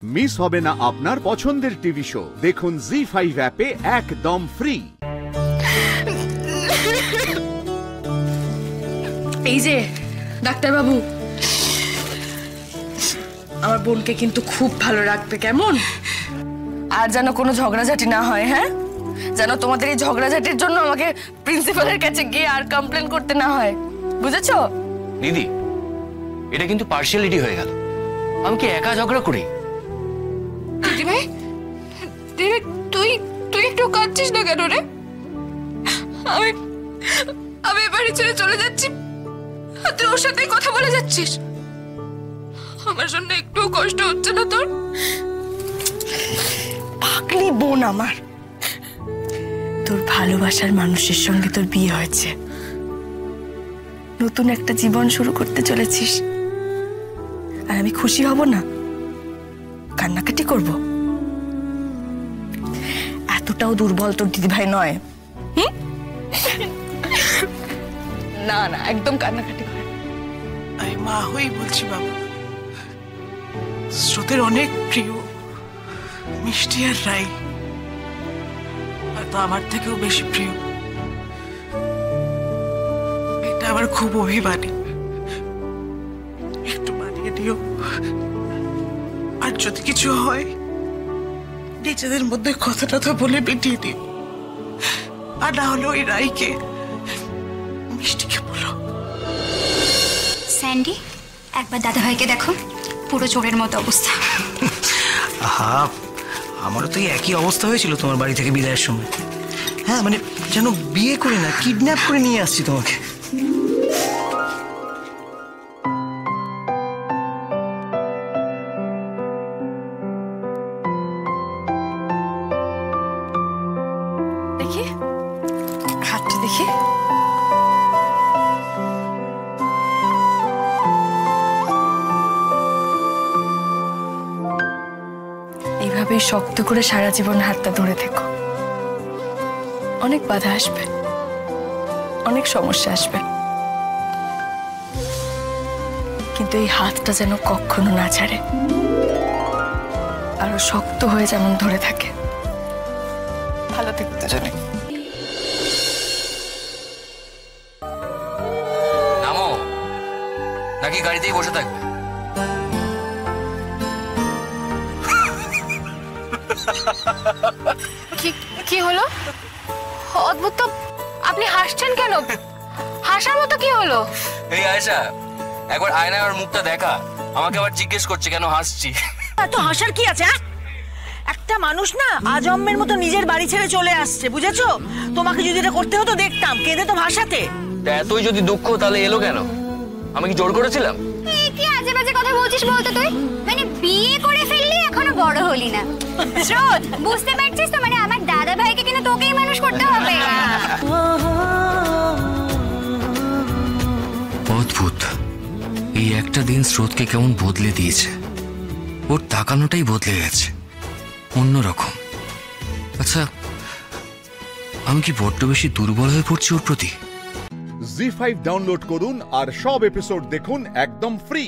Miss হবে না আপনার পছন্দের টিভি শো। দেখুন জি5 অ্যাপে একদম ফ্রি। এই যে ডাক্তারবাবু, আমার বোনকে কিন্তু খুব ভালো রাখবে, কেমন? আর যেন কোনো ঝগড়াঝাটি না হয়। হ্যাঁ, যেন তোমাদের এই ঝগড়াঝাটির জন্য আমাকে প্রিন্সিপালের কাছে গিয়ে আর কমপ্লেন করতে না হয়, বুঝেছো? দিদি, এটা কিন্তু পার্সিয়ালিটি হয়ে গেল। আমি কি একা ঝগড়া করি? দিদি ভাই, তুই একটু কাঁদছিস না কেন রে? আমি বাড়ি ছেড়ে চলে যাচ্ছি, তুই ওর সাথে কথা বলে যাচ্ছিস। আমার জন্য একটু কষ্ট হচ্ছে না তোর? পাগলি বোন আমার, তোর ভালোবাসার মানুষের সঙ্গে তোর বিয়ে হয়েছে, নতুন একটা জীবন শুরু করতে চলেছিস, আর আমি খুশি হব না? কান্নাকাটি করব? এতটাও দুর্বল তোর দিদিভাই নয়। না না, একদম কান্নাকাটি করে। আমি মা হয়েই বলছি বাবা, স্রোতের অনেক প্রিয় মিষ্টি আর রাই হয়তো আমার থেকেও বেশি প্রিয়। এটা আমার খুব অভিমানী, একটু মানিয়ে দিও। আর যদি কিছু হয় নিজেদের মধ্যে কথাটা তো বলে মিটিয়ে দিও, আর না হলে ওই রাইকে মিষ্টিকে বলো। স্যান্ডি, একবার দাদা ভাইকে দেখো, পুরো চোরের মতো অবস্থা। আহা, আমারও তো একই অবস্থা হয়েছিল তোমার বাড়ি থেকে বিদায়ের সময়। হ্যাঁ, মানে যেন বিয়ে করে না, কিডন্যাপ করে নিয়ে আসছি তোমাকে। দেখি হাতটা, দেখি। এইভাবেই শক্ত করে সারা জীবন হাতটা ধরে থেকো। অনেক বাধা আসবে, অনেক সমস্যা আসবে, কিন্তু এই হাতটা যেন কখনো না ছাড়ে, আরো শক্ত হয়ে যেমন ধরে থাকে। ভালো থেকো দুজনে। নামো, নাকি গাড়িতেই বসে থাকবে? কি হলো? অদ্ভুত তো, আপনি হাসছেন কেন? হাসার মতো কি হলো? এই আয়েশা, একবার আয়নায় ওর মুখটা দেখা। আমাকে আবার জিজ্ঞেস করছে কেন হাসছি। এত হাসার কি আছে? একটা মানুষ না আজম্মের মতো নিজের বাড়ি ছেড়ে চলে আসছে, বুঝেছো? তোমাকে যদি এটা করতে হতো দেখতাম, কেঁদে তো ভাসাতে। এতই যদি দুঃখ, তাহলে এলো কেন? আমি কি জোর করেছিলাম? কি আজে বাজে কথা বলছিস বলতো তুই? মানে বিয়ে করে ফেললি, এখনো বড় হলি না। স্রোত, বুঝতে পারছিস তো? মানে আমার দাদা ভাইকে কিন্তু তোকেই মানুষ করতে হবে। অদ্ভুত, এই একটা দিন স্রোতকে কেমন বদলে দিয়েছে। ওর তাকানোটাই বদলে গেছে, অন্যরকম। আচ্ছা, আমি কি বড্ড বেশি দুর্বল হয়ে পড়ছি ওর প্রতি? জি5 ডাউনলোড করুন আর সব এপিসোড দেখুন একদম ফ্রি।